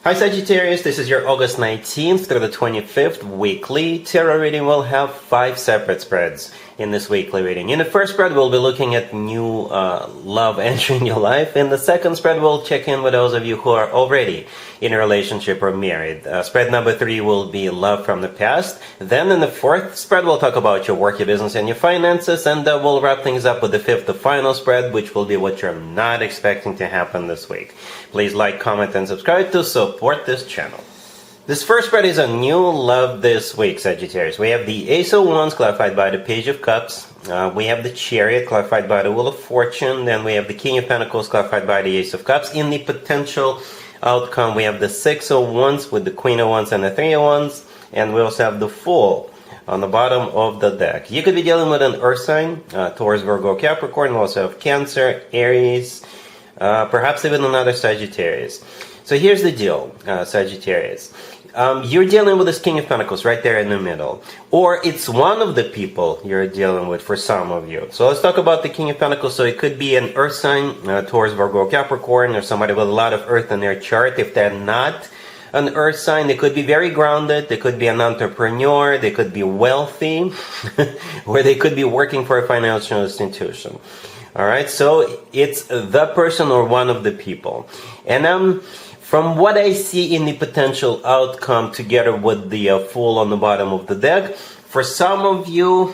Hi Sagittarius, this is your August 19th through the 25th weekly tarot reading. We'll have 5 separate spreads in this weekly reading. In the first spread, we'll be looking at new love entering your life. In the second spread, we'll check in with those of you who are already in a relationship or married. Spread number 3 will be love from the past. Then in the fourth spread, we'll talk about your work, your business, and your finances. And we'll wrap things up with the fifth, the final spread, which will be what you're not expecting to happen this week. Please like, comment, and subscribe to support this channel. This first spread is a new love this week, Sagittarius. We have the Ace of Wands clarified by the Page of Cups. We have the Chariot clarified by the Wheel of Fortune. Then we have the King of Pentacles clarified by the Ace of Cups. In the potential outcome, we have the Six of Wands with the Queen of Wands and the Three of Wands. And we also have the Fool on the bottom of the deck. You could be dealing with an Earth sign, Taurus, Virgo, Capricorn. We also have Cancer, Aries, perhaps even another Sagittarius. So here's the deal, Sagittarius. You're dealing with this King of Pentacles right there in the middle. Or it's one of the people you're dealing with for some of you. So let's talk about the King of Pentacles. So it could be an Earth sign, Taurus, Virgo, Capricorn, or somebody with a lot of Earth in their chart. If they're not an Earth sign, they could be very grounded. They could be an entrepreneur. They could be wealthy. Or they could be working for a financial institution. All right, so it's the person or one of the people. And from what I see in the potential outcome together with the Fool on the bottom of the deck, for some of you,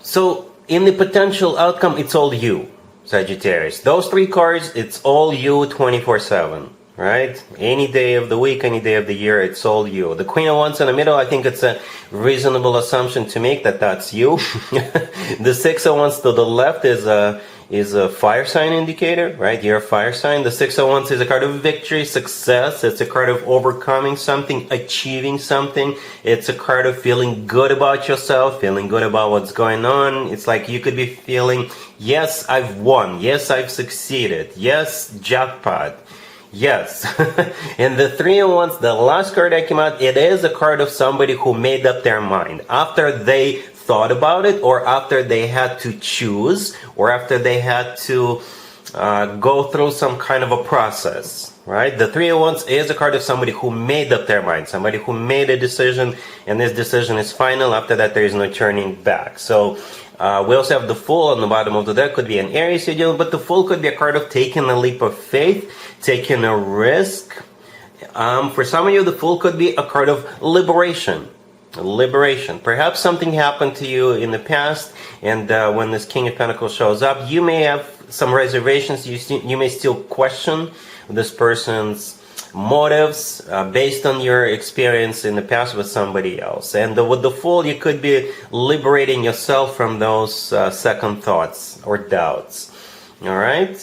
so in the potential outcome, it's all you, Sagittarius. Those 3 cards, it's all you 24/7. Right? Any day of the week, any day of the year, it's all you. The Queen of Wands in the middle, I think it's a reasonable assumption to make that that's you. The Six of Wands to the left is a fire sign indicator, right? You're a fire sign. The Six of Wands is a card of victory, success. It's a card of overcoming something, achieving something. It's a card of feeling good about yourself, feeling good about what's going on. It's like you could be feeling, yes, I've won. Yes, I've succeeded. Yes, jackpot. Yes. And the Three of Wands, the last card that came out, it is a card of somebody who made up their mind after they thought about it, or after they had to choose, or after they had to go through some kind of a process, right? The Three of Wands is a card of somebody who made up their mind, somebody who made a decision, and this decision is final. After that, there is no turning back. So we also have the Fool on the bottom of the deck. Could be an Aries you're dealing, but the Fool could be a card of taking a leap of faith, taking a risk. For some of you, the Fool could be a card of liberation. Liberation. Perhaps something happened to you in the past, and when this King of Pentacles shows up, you may have some reservations. You may still question this person's motives based on your experience in the past with somebody else. And with the Fool, you could be liberating yourself from those second thoughts or doubts. All right?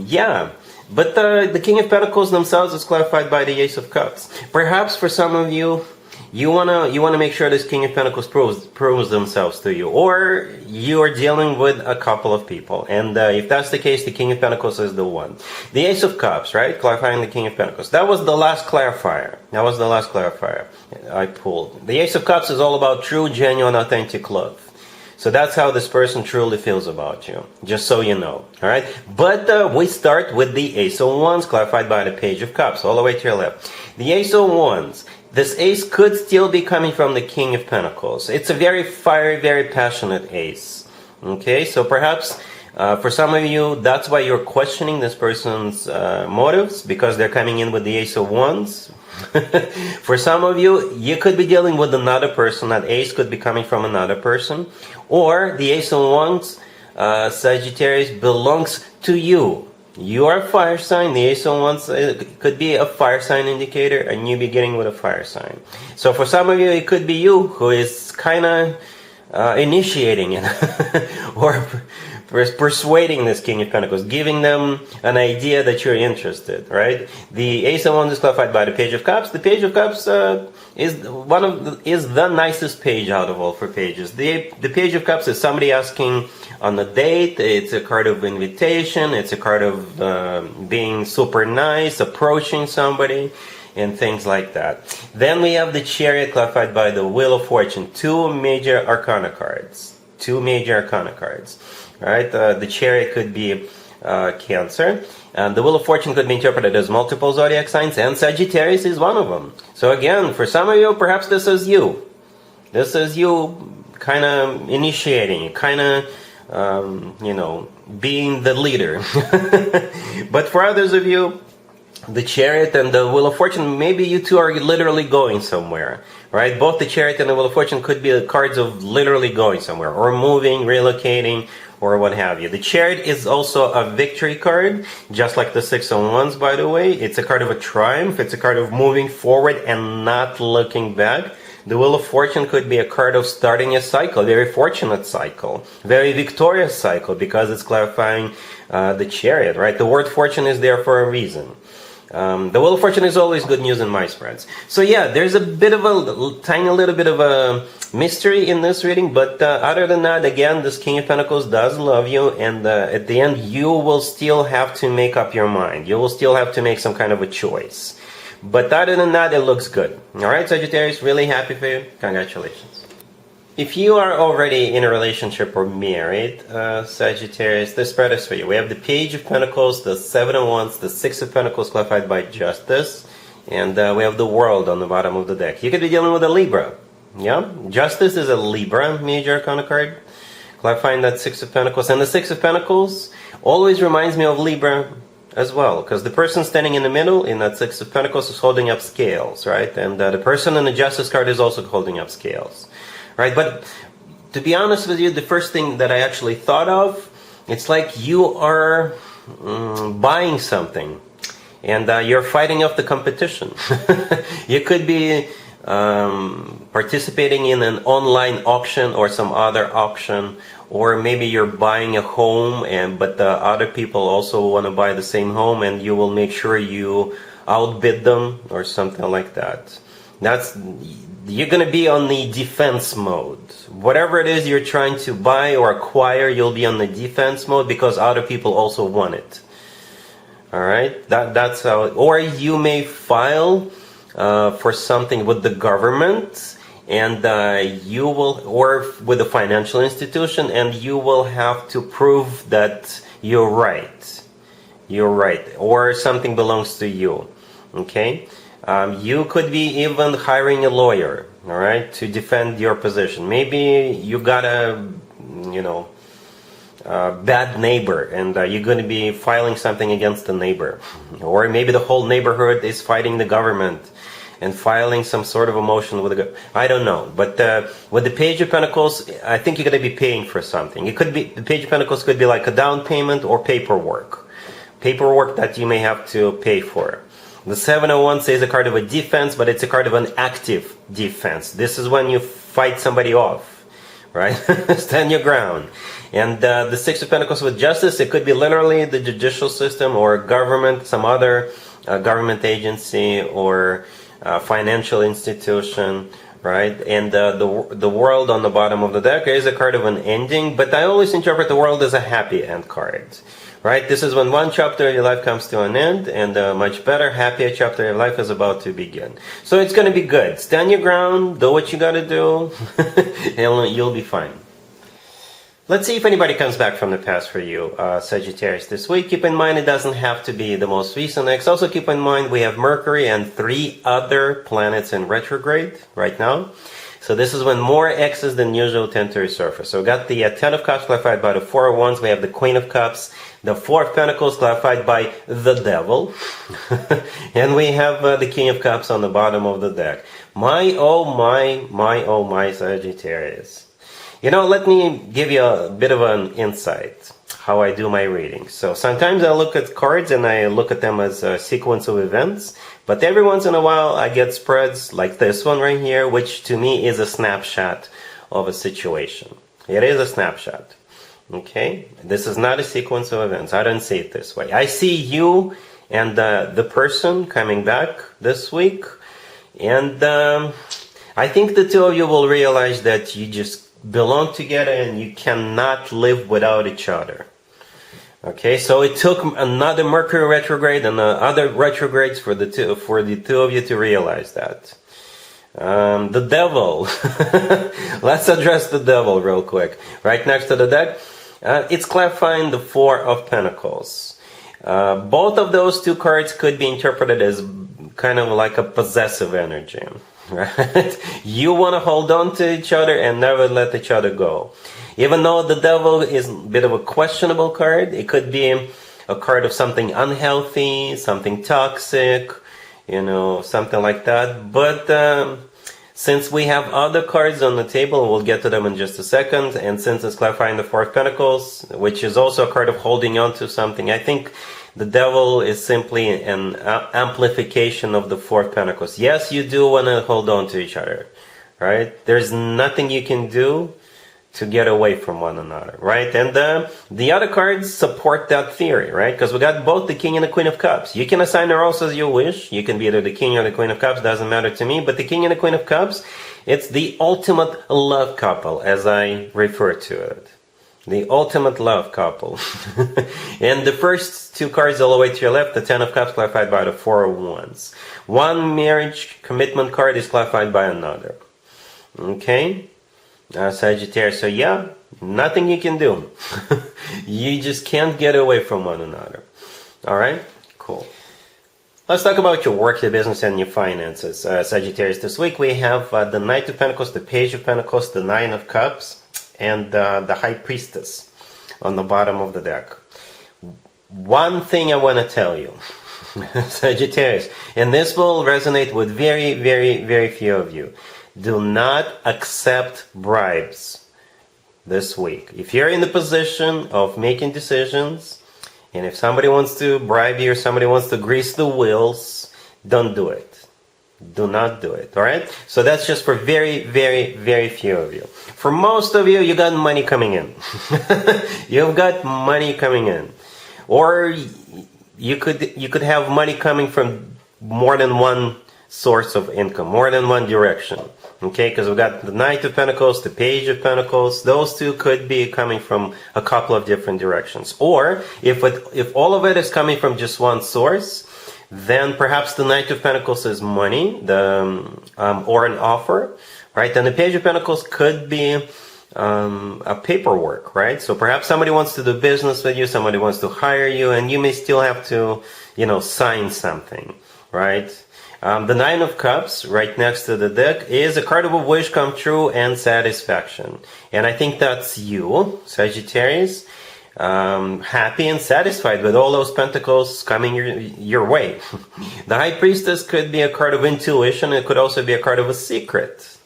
Yeah. But the King of Pentacles themselves is clarified by the Ace of Cups. Perhaps for some of you, you wanna make sure this King of Pentacles proves themselves to you, or you are dealing with a couple of people, and if that's the case, the King of Pentacles is the one. The Ace of Cups, right, clarifying the King of Pentacles. That was the last clarifier. That was the last clarifier I pulled. The Ace of Cups is all about true, genuine, authentic love. So that's how this person truly feels about you, just so you know, all right? But we start with the Ace of Wands, clarified by the Page of Cups, all the way to your left. The Ace of Wands, this ace could still be coming from the King of Pentacles. It's a very fiery, very passionate ace, okay? So perhaps for some of you, that's why you're questioning this person's motives, because they're coming in with the Ace of Wands. For some of you, you could be dealing with another person. That ace could be coming from another person. Or the Ace of Wands, Sagittarius, belongs to you. You are a fire sign. The Ace of Wands could be a fire sign indicator, and you beginning with a fire sign. So for some of you, it could be you who is kind of initiating it, or persuading this King of Pentacles, giving them an idea that you're interested, right? The Ace of Wands is clarified by the Page of Cups. The Page of Cups is the nicest page out of all 4 pages. The Page of Cups is somebody asking on a date. It's a card of invitation. It's a card of being super nice, approaching somebody, and things like that. Then we have the Chariot clarified by the Wheel of Fortune. 2 major arcana cards. 2 major arcana cards. Right? The Chariot could be Cancer. The Wheel of Fortune could be interpreted as multiple zodiac signs, and Sagittarius is one of them. So again, for some of you, perhaps this is you. This is you kind of initiating, kind of, being the leader. But for others of you, the Chariot and the Wheel of Fortune, maybe you two are literally going somewhere, right? Both the Chariot and the Wheel of Fortune could be the cards of literally going somewhere, or moving, relocating, or what have you. The Chariot is also a victory card, just like the Six of Wands, by the way. It's a card of a triumph. It's a card of moving forward and not looking back. The Wheel of Fortune could be a card of starting a cycle, a very fortunate cycle, very victorious cycle, because it's clarifying the Chariot, right? The word fortune is there for a reason. The Wheel of Fortune is always good news in my spreads. So yeah, there's a bit of a tiny little bit of a mystery in this reading, but other than that, again, this King of Pentacles does love you, and at the end, you will still have to make up your mind. You will still have to make some kind of a choice. But other than that, it looks good. Alright, Sagittarius, really happy for you. Congratulations. If you are already in a relationship or married, Sagittarius, this spread is for you. We have the Page of Pentacles, the Seven of Wands, the Six of Pentacles clarified by Justice, and we have the World on the bottom of the deck. You could be dealing with a Libra. Yeah, Justice is a Libra major arcana card, clarifying that Six of Pentacles. And the Six of Pentacles always reminds me of Libra as well, because the person standing in the middle in that Six of Pentacles is holding up scales, right? And the person in the Justice card is also holding up scales. Right, but to be honest with you, the first thing that I actually thought of, it's like you are buying something, and you're fighting off the competition. You could be participating in an online auction or some other auction, or maybe you're buying a home, but the other people also want to buy the same home, and you will make sure you outbid them or something like that. You're going to be on the defense mode. Whatever it is you're trying to buy or acquire, you'll be on the defense mode because other people also want it. Alright? That's how. Or you may file for something with the government, and you will, or with a financial institution, and you will have to prove that you're right. You're right. Or something belongs to you. Okay? You could be even hiring a lawyer, all right, to defend your position. Maybe you got a, bad neighbor, and you're going to be filing something against the neighbor. Or maybe the whole neighborhood is fighting the government and filing some sort of a motion with the government. I don't know. But with the Page of Pentacles, I think you're going to be paying for something. It could be, the Page of Pentacles could be like a down payment or paperwork. Paperwork that you may have to pay for. The Seven of Wands is a card of a defense, but it's a card of an active defense. This is when you fight somebody off, right? Stand your ground. And the Six of Pentacles with Justice, it could be literally the judicial system or government, some other government agency or financial institution, right? And the World on the bottom of the deck is a card of an ending, but I always interpret the World as a happy end card. Right, this is when one chapter of your life comes to an end, and a much better, happier chapter of your life is about to begin. So it's going to be good. Stand your ground, do what you got to do, and you'll be fine. Let's see if anybody comes back from the past for you, Sagittarius, this week. Keep in mind it doesn't have to be the most recent X. Also keep in mind we have Mercury and 3 other planets in retrograde right now. So this is when more X's than usual tend to resurface. So we got the Ten of Cups clarified by the Four of Wands. We have the Queen of Cups, the Four of Pentacles clarified by the Devil. And we have the King of Cups on the bottom of the deck. My, oh my, Sagittarius. Let me give you a bit of an insight how I do my readings. So sometimes I look at cards and I look at them as a sequence of events. But every once in a while I get spreads like this one right here, which to me is a snapshot of a situation. It is a snapshot. Okay? This is not a sequence of events. I don't see it this way. I see you and the person coming back this week. And I think the two of you will realize that you just belong together and you cannot live without each other. Okay, so it took another Mercury retrograde and other retrogrades for the two of you to realize that. The Devil. Let's address the Devil real quick. Right next to the deck, it's clarifying the Four of Pentacles. Both of those two cards could be interpreted as kind of like a possessive energy, right? You want to hold on to each other and never let each other go. Even though the devil is a bit of a questionable card, it could be a card of something unhealthy, something toxic, something like that. But since we have other cards on the table, we'll get to them in just a second, and since it's clarifying the Four of Pentacles, which is also a card of holding on to something, I think the devil is simply an amplification of the Four of Pentacles. Yes, you do want to hold on to each other, right? There's nothing you can do to get away from one another, right? And the other cards support that theory, right? Because we got both the King and the Queen of Cups. You can assign the roles as you wish. You can be either the King or the Queen of Cups, doesn't matter to me. But the King and the Queen of Cups, it's the ultimate love couple, as I refer to it. The ultimate love couple. And the first two cards all the way to your left, the Ten of Cups clarified by the Four of Wands. One marriage commitment card is clarified by another. Okay? Sagittarius, so yeah, nothing you can do. You just can't get away from one another. Alright? Cool. Let's talk about your work, your business, and your finances. Sagittarius, this week we have the Knight of Pentacles, the Page of Pentacles, the Nine of Cups, and the High Priestess on the bottom of the deck. One thing I want to tell you, Sagittarius, and this will resonate with very, very, very few of you. Do not accept bribes this week. If you're in the position of making decisions, and if somebody wants to bribe you or somebody wants to grease the wheels, don't do it. Do not do it, alright? So that's just for very, very, very few of you. For most of you, you got money coming in. You've got money coming in. Or you could have money coming from more than one source of income, more than one direction. Okay, because we've got the Knight of Pentacles, the Page of Pentacles. Those two could be coming from a couple of different directions. Or if all of it is coming from just one source, then perhaps the Knight of Pentacles is money, or an offer, right? And the Page of Pentacles could be a paperwork, right? So perhaps somebody wants to do business with you, somebody wants to hire you, and you may still have to, sign something, right? The Nine of Cups, right next to the deck, is a card of a wish come true and satisfaction. And I think that's you, Sagittarius, happy and satisfied with all those pentacles coming your way. The High Priestess could be a card of intuition. It could also be a card of a secret.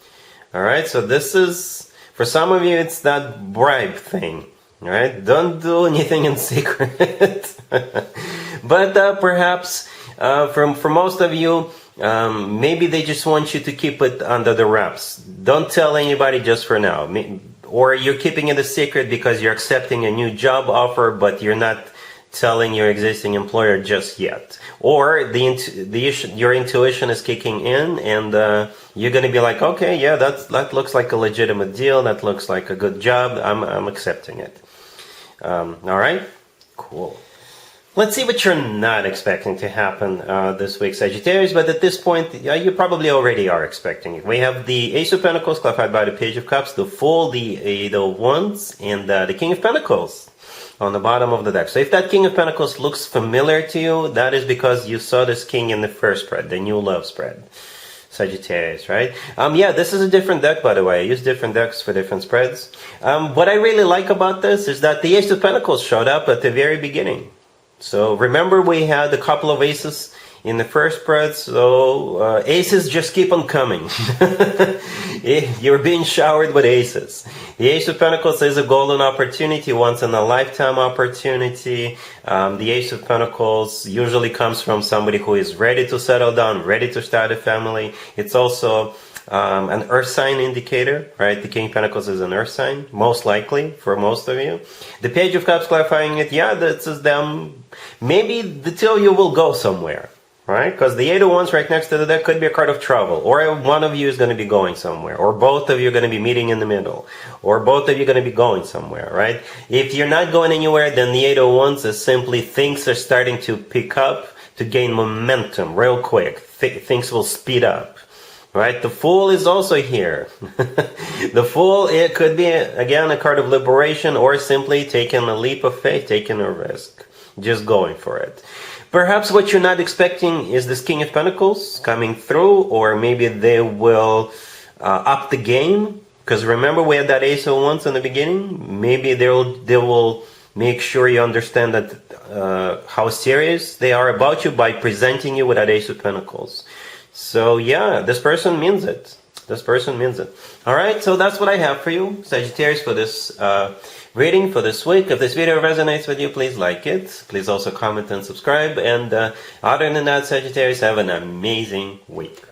All right, so this is, for some of you, it's that bribe thing. All right, don't do anything in secret. But perhaps for most of you, maybe they just want you to keep it under the wraps. Don't tell anybody just for now. Or you're keeping it a secret because you're accepting a new job offer, but you're not telling your existing employer just yet. Or your intuition is kicking in, and you're going to be like, okay, yeah, that looks like a legitimate deal. That looks like a good job. I'm accepting it. All right? Cool. Let's see what you're not expecting to happen this week, Sagittarius, but at this point, you probably already are expecting it. We have the Ace of Pentacles, clarified by the Page of Cups, the Fool, the Eight of Wands, and the King of Pentacles on the bottom of the deck. So if that King of Pentacles looks familiar to you, that is because you saw this King in the first spread, the new love spread. Sagittarius, right? Yeah, this is a different deck, by the way. I use different decks for different spreads. What I really like about this is that the Ace of Pentacles showed up at the very beginning. So remember, we had a couple of aces in the first spread, so aces just keep on coming. You're being showered with aces. The Ace of Pentacles is a golden opportunity, once in a lifetime opportunity. The Ace of Pentacles usually comes from somebody who is ready to settle down, ready to start a family. It's also an earth sign indicator, right? The King of Pentacles is an earth sign, most likely, for most of you. The Page of Cups clarifying it, yeah, that's them. Maybe the two of you will go somewhere, right? Because the Eight of Wands right next to the deck could be a card of travel, or one of you is going to be going somewhere, or both of you are going to be meeting in the middle, or both of you are going to be going somewhere, right? If you're not going anywhere, then the Eight of Wands is simply things are starting to pick up, to gain momentum real quick. Things will speed up. Right, the Fool is also here. The Fool, it could be, again, a card of liberation, or simply taking a leap of faith, taking a risk. just going for it. Perhaps what you're not expecting is this King of Pentacles coming through, or maybe they will up the game. Because remember, we had that Ace of Wands in the beginning. Maybe they will make sure you understand that how serious they are about you by presenting you with that Ace of Pentacles. So yeah, this person means it. This person means it. All right, so that's what I have for you, Sagittarius, for this reading for this week. If this video resonates with you, please like it. Please also comment and subscribe. And other than that, Sagittarius, have an amazing week.